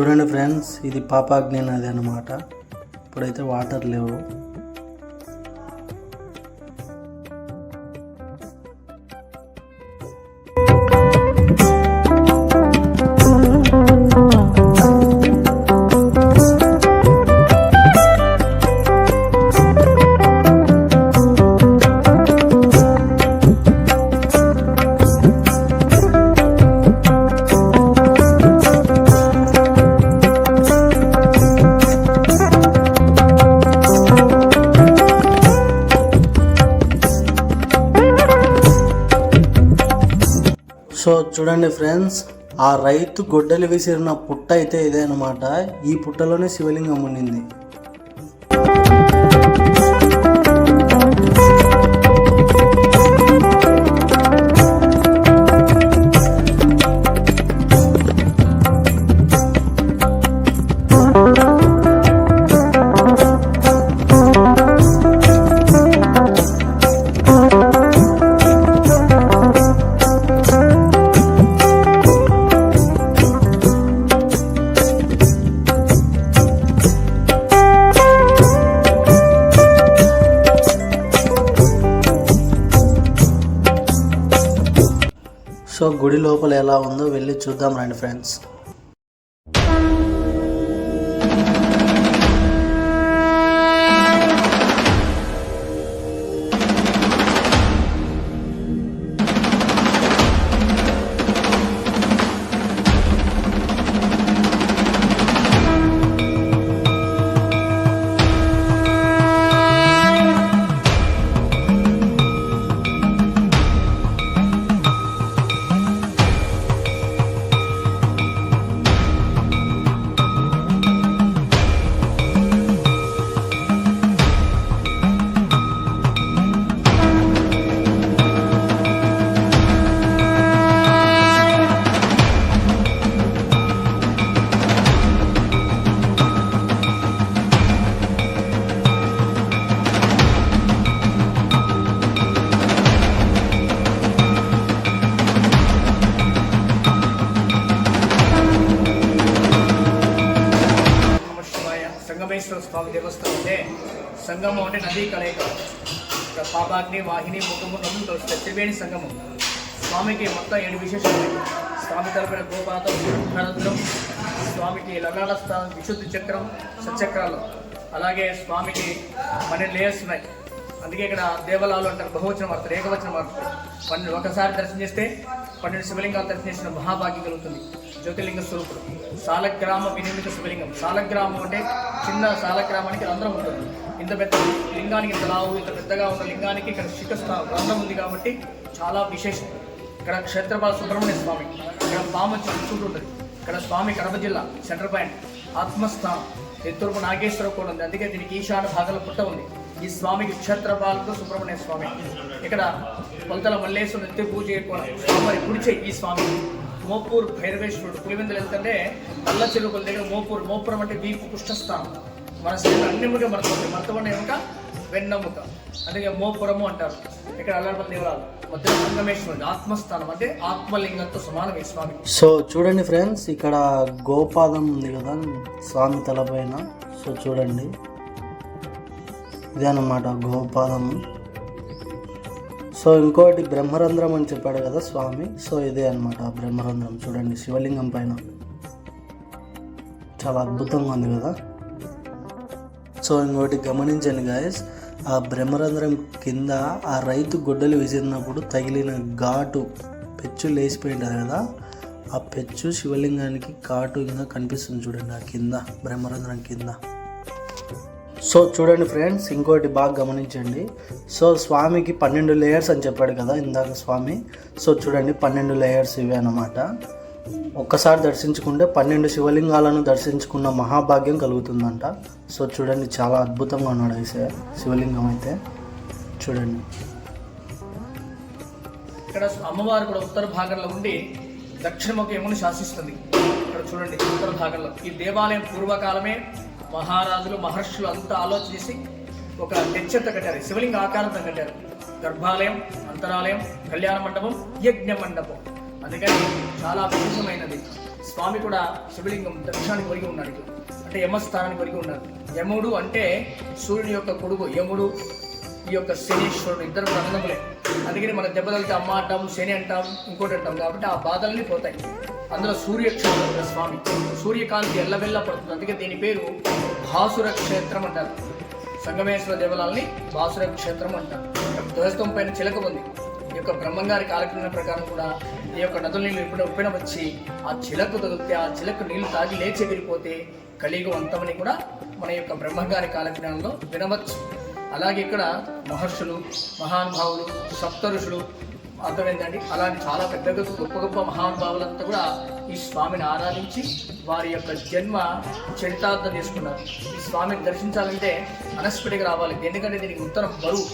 చూడండి ఫ్రెండ్స్, ఇది పాపాగ్ని నది అన్నమాట. ఇప్పుడైతే వాటర్ లేవు. సో చూడండి ఫ్రెండ్స్, ఆ రైతు గొడ్డలి విసిరిన పుట్ట అయితే ఇదే అనమాట. ఈ పుట్టలోనే శివలింగం ఉండింది. సో గుడి లోపల ఎలా ఉందో వెళ్ళి చూద్దాం రండి ఫ్రెండ్స్. సంగమేశ్వర స్వామి దేవస్థానం అంటే సంగమం అంటే నదీ కలయిక. పాపాగ్ని, వాహిని, ముఖము, నదులు కలుస్తాయి. త్రివేణి సంగమం. స్వామికి మొత్తం 7 విశేషాలు. స్వామి తరపున గోపాతం, ధనద్రం, స్వామికి లగాల స్థానం, విశుద్ధి చక్రం, సచక్రాలు, అలాగే స్వామికి 12 లేయర్స్ ఉన్నాయి. అందుకే ఇక్కడ దేవాలయాలు అంటారు. బహువచనం వాడతారు, ఏకవచనం వాడతారు. ఒకసారి దర్శనం చేస్తే 12 శివలింగాలు దర్శనం చేసిన మహాభాగ్యం కలుగుతుంది. జ్యోతిర్లింగ స్వరూపుడు సాలగ్రామ వినిమిత శివలింగం. సాలగ్రామం అంటే చిన్న సాలగ్రామానికి రంధ్రం ఉంటుంది. ఇంత పెద్ద లింగానికి, ఇంత లావు, ఇంత పెద్దగా ఉన్న లింగానికి ఇక్కడ శిఖస్థానం రంధ్రం ఉంది కాబట్టి చాలా విశేషం. ఇక్కడ క్షేత్రపాల సుబ్రహ్మణ్య స్వామి, ఇక్కడ పాము చుట్టూ ఉంటుంది. ఇక్కడ స్వామి కడప జిల్లా సెంటర్ పాయింట్ ఆత్మస్థానం. తూర్పు నాగేశ్వర కూడా ఉంది. అందుకే దీనికి ఈశాన భాగంలో పుట్ట ఉంది. ఈ స్వామికి క్షేత్రపాలకు సుబ్రహ్మణ్య స్వామి. ఇక్కడ కొలతల మల్లేశ్వరు నిత్య పూజ స్వామి కుడిచే ఈ స్వామి. మోపూర్ భైరవేశ్వరుడు పులివెందులు వెళ్తుంటే అల్ల చెరువుల దగ్గర మోపురం అంటే వీపు పుష్టస్థానం. మన శరీరం అన్నిముగా మరతబడిన ఎముక వెన్నముక, అందుకే మోపురము అంటారు. ఇక్కడ అల్లర్పల్లి దేవాలయాలు మధ్య సంగమేశ్వరుడు ఆత్మస్థానం అంటే ఆత్మలింగంతో సమానం ఈ స్వామి. సో చూడండి ఫ్రెండ్స్, ఇక్కడ గోపాదం ఉంది కదా స్వామి తలపైన. సో చూడండి, ఇదే అన్నమాట గోపాదం. సో ఇంకోటి బ్రహ్మరంధ్రం అని చెప్పాడు కదా స్వామి. సో ఇదే అనమాట బ్రహ్మరంధ్రం. చూడండి శివలింగం పైన చాలా అద్భుతంగా ఉంది కదా. సో ఇంకోటి గమనించండి గాయస్, ఆ బ్రహ్మరంధ్రం కింద ఆ రైతు గొడ్డలు విసిరినప్పుడు తగిలిన ఘాటు పెచ్చు లేచిపోయింటుంది కదా, ఆ పెచ్చు శివలింగానికి ఘాటు ఇంకా కనిపిస్తుంది. చూడండి ఆ కింద బ్రహ్మరంధ్రం కింద. సో చూడండి ఫ్రెండ్స్, ఇంకోటి బాగా గమనించండి. సో స్వామికి 12 లేయర్స్ అని చెప్పాడు కదా ఇందాక స్వామి. సో చూడండి 12 లేయర్స్ ఇవే అన్నమాట. ఒక్కసారి దర్శించుకుంటే 12 శివలింగాలను దర్శించుకున్న మహాభాగ్యం కలుగుతుందంట. సో చూడండి, చాలా అద్భుతంగా ఉన్నాడు అయితే శివలింగం అయితే. చూడండి ఇక్కడ అమ్మవారు కూడా ఉత్తర భాగంలో ఉండి దక్షిణముఖ యమును శాసిస్తుంది. ఇక్కడ చూడండి ఉత్తర భాగంలో. ఈ దేవాలయం పూర్వకాలమే మహారాజులు, మహర్షులు అంతా ఆలోచించి ఒక తెచ్చెత్త కట్టారు. శివలింగ ఆకారంతో కట్టారు. గర్భాలయం, అంతరాలయం, కళ్యాణ మండపం, యజ్ఞ మండపం. అందుకని చాలా విశేషమైనది. స్వామి కూడా శివలింగం దక్షిణానికి ఒరిగి ఉన్నాడు, అంటే యమస్థానానికి ఒరిగి ఉన్నాడు. యముడు అంటే సూర్యుని యొక్క కొడుకు. యముడు ఈ యొక్క శనీశ్వరుడు ఇద్దరు కూడా అన్నదమ్ములే. అందుకని మన దెబ్బతలితే అమ్మ అంటాం, శని అంటాం, ఇంకోటి అంటాం. కాబట్టి ఆ బాధలన్నీ పోతాయి. అందులో సూర్యక్షేత్రం స్వామి, సూర్యకాంతి ఎల్లవెల్ల పడుతుంది. అందుకే దీని పేరు భాసుర క్షేత్రం అంటారు. సంగమేశ్వర దేవాలయాల్ని భాసుర క్షేత్రం అంటారు. ధ్వజస్తం పైన చిలక ఉంది. ఈ యొక్క బ్రహ్మంగారి కాలజ్ఞానం ప్రకారం కూడా ఈ యొక్క నదుల నీళ్ళు ఎప్పుడు ఉప్పిన వచ్చి ఆ చిలకు తగిలితే ఆ చిలకు నీళ్లు తాగి లేచి ఎగిరిపోతే కలియుగం అంతమని కూడా మన యొక్క బ్రహ్మంగారి కాలజ్ఞానంలో వినవచ్చు. అలాగే ఇక్కడ మహర్షులు, మహానుభావులు, సప్త ఋషులు, అర్థమైందండి, అలాంటి చాలా పెద్ద గొప్ప గొప్ప మహానుభావులంతా కూడా ఈ స్వామిని ఆరాధించి వారి యొక్క జన్మ చరితార్థం చేసుకున్నారు. ఈ స్వామిని దర్శించాలంటే అనస్ఫటిగా రావాలి. ఎందుకంటే దీనికి ఉత్తరం బరువు,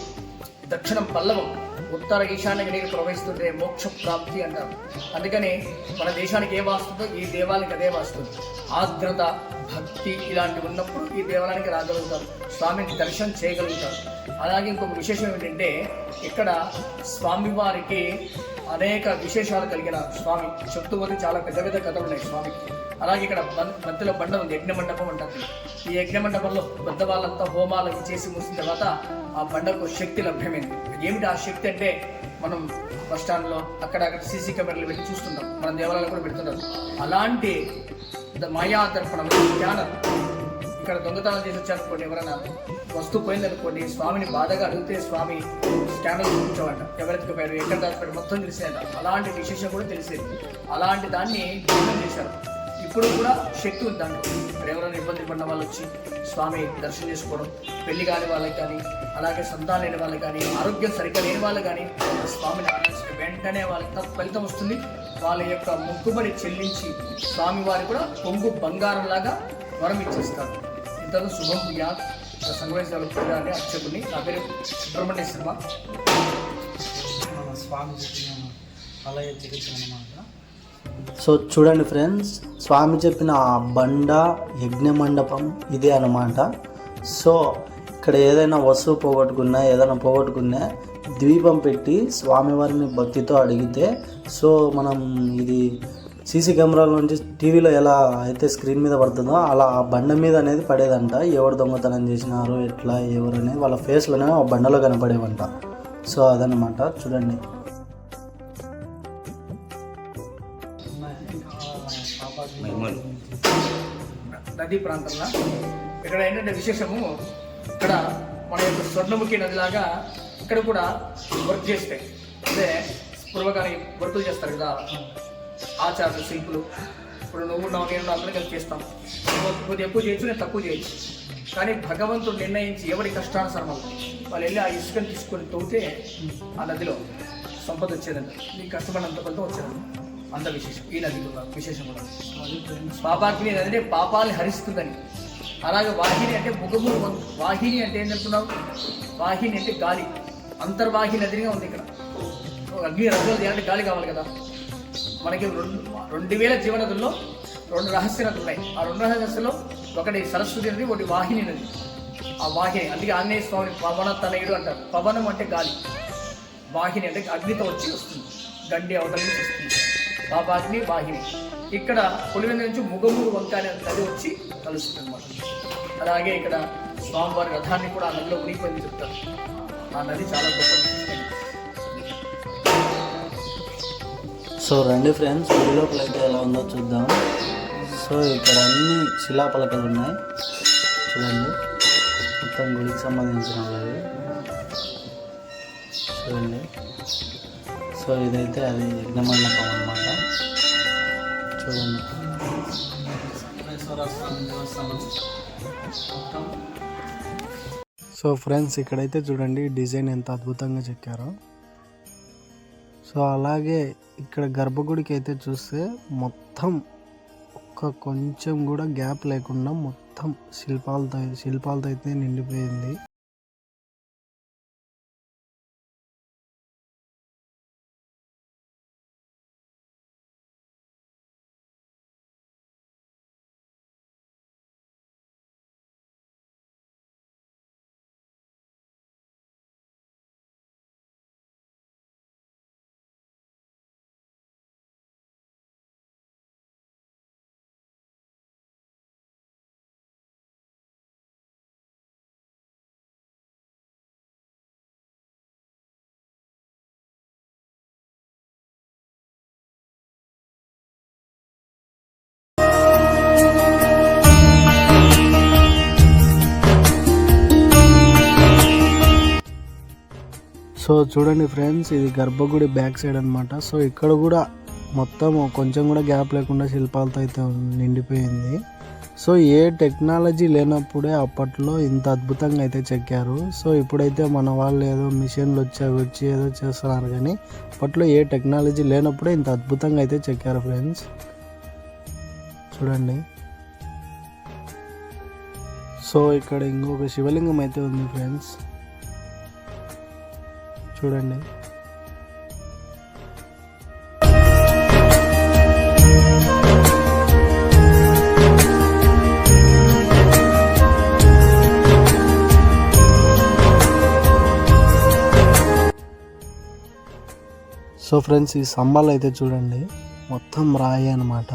దక్షిణం పల్లవం, ఉత్తర ఈశాన్య నీరు ప్రవహిస్తుంటే మోక్ష ప్రాప్తి అంటారు. అందుకని మన దేశానికి ఏ వాస్తుందో ఈ దేవాలయానికి అదే వాస్తుంది. ఆర్ద్రత, భక్తి ఇలాంటివి ఉన్నప్పుడు ఈ దేవాలయానికి రాగలుగుతారు, స్వామిని దర్శనం చేయగలుగుతారు. అలాగే ఇంకొక విశేషం ఏంటంటే ఇక్కడ స్వామివారికి అనేక విశేషాలు కలిగిన స్వామి. చెప్తూ పోతే చాలా పెద్ద పెద్ద కథలు ఉన్నాయి స్వామికి. అలాగే ఇక్కడ మధ్యలో బండ ఉంది, యజ్ఞ మండపం అంటారు. ఈ యజ్ఞ మండపంలో పెద్ద వాళ్ళంతా హోమాలు చేసి మూసిన తర్వాత ఆ బండకు శక్తి లభ్యమైంది. ఏమిటి ఆ శక్తి అంటే మనం బస్ స్టాండ్లో అక్కడక్కడ సీసీ కెమెరాలు పెట్టి చూస్తుంటాం, మన దేవాలయాలు కూడా పెడుతున్నారు. అలాంటి మాయా దర్పణం స్కానర్, ఇక్కడ దొంగతనం చేసి వచ్చారనుకోండి, ఎవరైనా వస్తువు పోయిందనుకోండి, స్వామిని బాధగా అడిగితే స్వామి స్కానర్ చూపించేవాట, ఎవరికి పోయారు, ఎక్కడ దాచిపెట్టి మొత్తం తెలిసేట. అలాంటి విశేషం కూడా తెలిసేది. అలాంటి దాన్ని జీవనం చేశారు. ఇప్పుడు కూడా శక్తి ఉంది దాంట్లో. ఇక్కడ ఎవరైనా ఇబ్బంది పడిన వాళ్ళు వచ్చి స్వామి దర్శనం చేసుకోవడం, పెళ్లి కాని వాళ్ళకి కానీ, అలాగే సంతానం లేని వాళ్ళకి కానీ, ఆరోగ్యం సరిగ్గా లేని వాళ్ళు కానీ స్వామిని ఆరాధించిన వెంటనే వాళ్ళకి తప్ప ఫలితం వస్తుంది. వాళ్ళ యొక్క మొక్కుబడి చెల్లించి స్వామివారి కూడా పొంగు బంగారంలాగా వరం ఇచ్చేస్తారు. ఇంతలో శుభం ప్రియా సంగమేశ్వర పూజారి అర్చకుని. నా పేరు సుబ్రహ్మణ్య శర్మ. స్వామి ఆలయ చికిత్స అన్నమాట. సో చూడండి ఫ్రెండ్స్, స్వామి చెప్పిన ఆ బండ యజ్ఞ మండపం ఇదే అన్నమాట. సో ఇక్కడ ఏదైనా వస్తువు పోగొట్టుకున్నా ద్వీపం పెట్టి స్వామివారిని భక్తితో అడిగితే, సో మనం ఇది సీసీ కెమెరాల నుంచి టీవీలో ఎలా అయితే స్క్రీన్ మీద పడుతుందో అలా ఆ బండ మీద అనేది పడేదంట. ఎవరు దొంగతనం చేసినారు, ఎట్లా, ఎవరు అనేది వాళ్ళ ఫేస్లోనే ఆ బండలో కనపడేవంట. సో అదనమాట, చూడండి. నదీ ప్రాంతంలో ఇక్కడ ఏంటంటే విశేషము, ఇక్కడ మన యొక్క స్వర్ణముఖి నదిలాగా ఇక్కడ కూడా వర్క్ చేస్తాయి. అంటే పూర్వకాలం వర్కులు చేస్తారు కదా ఆచార్యులు, శిల్పులు. ఇప్పుడు నువ్వు నేను అందరం కలిసి చేస్తాం. కొద్దిగా ఎక్కువ చేయొచ్చు, నేను తక్కువ చేయొచ్చు. కానీ భగవంతుడు నిర్ణయించి ఎవరి కష్టానుసారం వాళ్ళు వెళ్ళి ఆ ఇసుకను తీసుకొని తవ్వితే ఆ నదిలో సంపద వచ్చేదంట. నీకు కష్టపడినంత ఫలితం వచ్చేదంట. అంత విశేషం ఈ నది కూడా, విశేషం కూడా. పాపాగ్ని నది అంటే పాపాలని హరిస్తుందని. అలాగే వాహిని అంటే ముఖము. వాహిని అంటే ఏంటంటున్నావు? వాహిని అంటే గాలి, అంతర్వాహిని నదిగా ఉంది ఇక్కడ. అగ్ని రథాలు చేయాలంటే గాలి కావాలి కదా. మనకి 2000 జీవనదుల్లో 2 రహస్య నదులు ఉన్నాయి. ఆ 2 రహస్యలో ఒకటి సరస్వతి నది, ఒకటి వాహిని నది. ఆ వాహిని, అందుకే ఆంజనేయ స్వామిని పవన తనయుడు అంటారు. పవనం అంటే గాలి, వాహిని అంటే అగ్నితో వచ్చి వస్తుంది, గండి అవతల నుంచి వస్తుంది. పాపాగ్ని వాహిని. ఇక్కడ పొలివెందు నుంచి ముగమూరు వంక అనే నది వచ్చి కలుస్తుంది అన్నమాట. అలాగే ఇక్కడ స్వామివారి రథాన్ని కూడా ఆ నదిలో మునిగిపోయింది చెప్తారు. ఆ నది చాలా గొప్ప. సో రండి ఫ్రెండ్స్, గుడి లోపల అయితే ఎలా ఉందో చూద్దాం. సో ఇక్కడ అన్ని శిలాపలకలు ఉన్నాయి చూడండి, మొత్తం గుడికి సంబంధించిన వాళ్ళవి చూడండి. సో ఇదైతే అది యజ్ఞమండపం అన్నమాట. చూడండి. సో ఫ్రెండ్స్, ఇక్కడైతే చూడండి డిజైన్ ఎంత అద్భుతంగా చెక్కారో. సో అలాగే ఇక్కడ గర్భగుడికి అయితే చూస్తే మొత్తం కొంచెం కూడా గ్యాప్ లేకుండా మొత్తం శిల్పాలతో అయితే నిండిపోయింది. సో చూడండి ఫ్రెండ్స్, ఇది గర్భగుడి బ్యాక్ సైడ్ అనమాట. సో ఇక్కడ కూడా మొత్తం కొంచెం కూడా గ్యాప్ లేకుండా శిల్పాలతో అయితే నిండిపోయింది. సో ఏ టెక్నాలజీ లేనప్పుడే అప్పట్లో ఇంత అద్భుతంగా అయితే చెక్కారు. సో ఇప్పుడైతే మన వాళ్ళు ఏదో మిషన్లు వచ్చి ఏదో చేస్తున్నారు, కానీ అప్పట్లో ఏ టెక్నాలజీ లేనప్పుడే ఇంత అద్భుతంగా అయితే చెక్కారు ఫ్రెండ్స్. చూడండి. సో ఇక్కడ ఇంకొక శివలింగం అయితే ఉంది ఫ్రెండ్స్, చూడండి. సో ఫ్రెండ్స్, ఈ స్తంభాలు అయితే చూడండి మొత్తం రాయి అన్నమాట.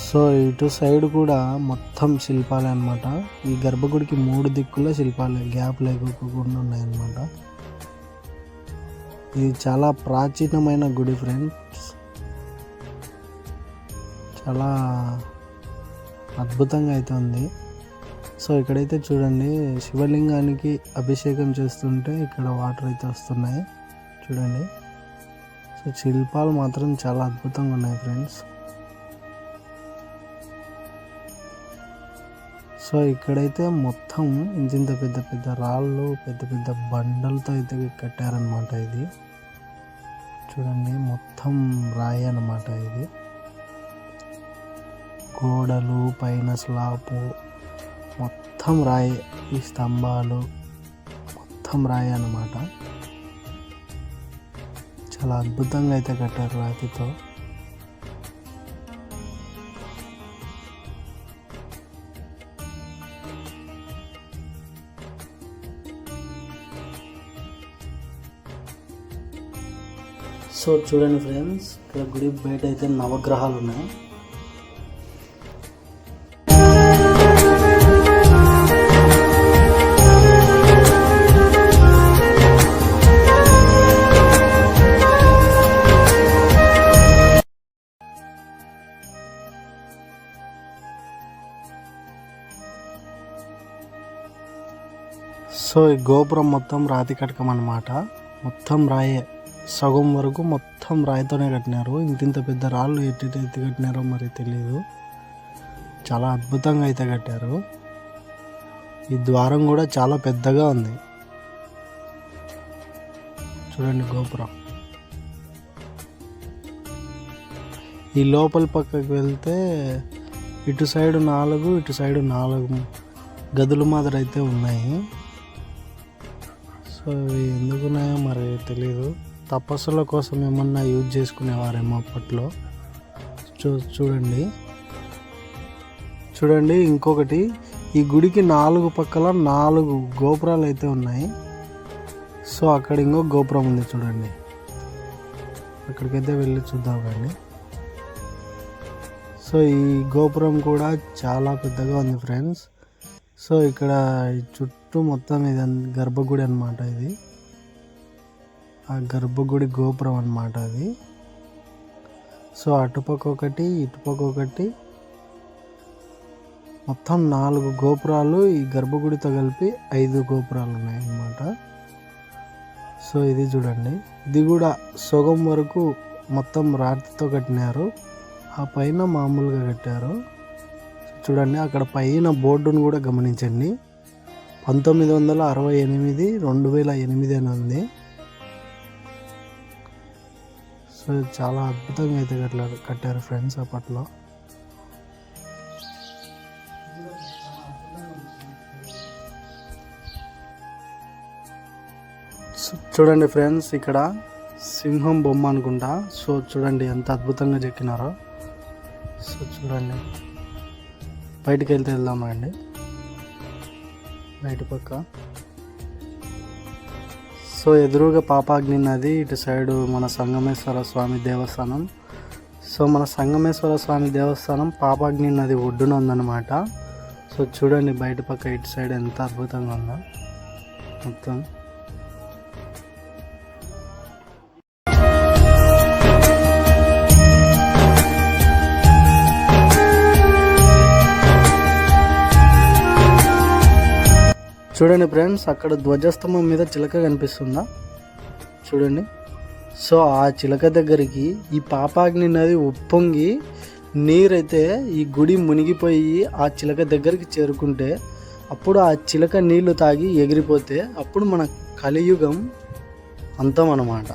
సో ఇటు సైడ్ కూడా మొత్తం శిల్పాలే అనమాట. ఈ గర్భగుడికి 3 దిక్కుల శిల్పాలే, గ్యాప్ లేకుండా ఉన్నాయన్నమాట. ఇది చాలా ప్రాచీనమైన గుడి ఫ్రెండ్స్, చాలా అద్భుతంగా అయితే ఉంది. సో ఇక్కడైతే చూడండి, శివలింగానికి అభిషేకం చేస్తుంటే ఇక్కడ వాటర్ అయితే వస్తున్నాయి చూడండి. సో శిల్పాలు మాత్రం చాలా అద్భుతంగా ఉన్నాయి ఫ్రెండ్స్. సో ఇక్కడైతే మొత్తం ఇంత పెద్ద పెద్ద రాళ్ళు, పెద్ద పెద్ద బండలతో అయితే కట్టారనమాట. ఇది చూడండి, మొత్తం రాయి అన్నమాట. ఇది గోడలు, పైన స్లాపు మొత్తం రాయి, ఈ స్తంభాలు మొత్తం రాయి అన్నమాట. చాలా అద్భుతంగా అయితే కట్టారు రాతితో. సో చూడండి ఫ్రెండ్స్, ఇక్కడ గుడి బయట అయితే నవగ్రహాలు ఉన్నాయి. సో ఈ గోపురం మొత్తం రాతి కటకం అన్నమాట. మొత్తం రాయే, సగం వరకు మొత్తం రాయితోనే కట్టినారు. ఇంత పెద్ద రాళ్ళు ఎత్తి కట్టినారో మరి తెలియదు, చాలా అద్భుతంగా అయితే కట్టారు. ఈ ద్వారం కూడా చాలా పెద్దగా ఉంది చూడండి గోపురం. ఈ లోపల పక్కకి వెళ్తే ఇటు సైడ్ 4, ఇటు సైడ్ 4 గదులు మాదిరి అయితే ఉన్నాయి. సో ఇవి ఎందుకున్నాయో మరి తెలియదు, తపస్సుల కోసం ఏమన్నా యూజ్ చేసుకునేవారేమో అప్పట్లో. చూడండి ఇంకొకటి, ఈ గుడికి 4 పక్కల 4 గోపురాలు అయితే ఉన్నాయి. సో అక్కడ ఇంకో గోపురం ఉంది చూడండి, అక్కడికైతే వెళ్ళి చూద్దాం కానీ. సో ఈ గోపురం కూడా చాలా పెద్దగా ఉంది ఫ్రెండ్స్. సో ఇక్కడ చుట్టూ మొత్తం ఇది గర్భగుడి అన్నమాట. ఇది ఆ గర్భగుడి గోపురం అన్నమాట అది. సో అటుపక్క ఒకటి, ఇటుపక్క ఒకటి, మొత్తం 4 గోపురాలు. ఈ గర్భగుడితో కలిపి 5 గోపురాలు ఉన్నాయి అన్నమాట. సో ఇది చూడండి, ఇది కూడా సగం వరకు మొత్తం రాతితో కట్టినారు, ఆ పైన మామూలుగా కట్టారు. చూడండి అక్కడ పైన బోర్డును కూడా గమనించండి, 1968 2008 అని ఉంది. సో చాలా అద్భుతంగా అయితే కట్టారు ఫ్రెండ్స్ అప్పట్లో. చూడండి ఫ్రెండ్స్, ఇక్కడ సింహం బొమ్మ అనుకుంటా. సో చూడండి ఎంత అద్భుతంగా చెక్కినారో. సో చూడండి, బయటికి వెళ్దామండి బయట పక్క. సో ఎదురుగా పాపాగ్ని నది, ఇటు సైడు మన సంగమేశ్వర స్వామి దేవస్థానం. సో మన సంగమేశ్వర స్వామి దేవస్థానం పాపాగ్ని నది ఒడ్డున ఉందన్నమాట. సో చూడండి బయట పక్క ఇటు సైడ్ ఎంత అద్భుతంగా ఉందో మొత్తం. చూడండి ఫ్రెండ్స్, అక్కడ ధ్వజస్తంభం మీద చిలక కనిపిస్తుందా చూడండి. సో ఆ చిలక దగ్గరికి ఈ పాపాగ్ని నది ఉప్పొంగి నీరైతే ఈ గుడి మునిగిపోయి ఆ చిలక దగ్గరికి చేరుకుంటే అప్పుడు ఆ చిలక నీళ్లు తాగి ఎగిరిపోతే అప్పుడు మన కలియుగం అంతం అన్నమాట.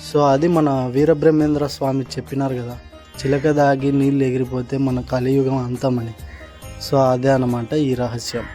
సో అది మన వీరబ్రహ్మేంద్ర స్వామి చెప్పినారు కదా, చిలక తాగి నీళ్ళు ఎగిరిపోతే మన కలియుగం అంతమని. సో అదే అన్నమాట ఈ రహస్యం.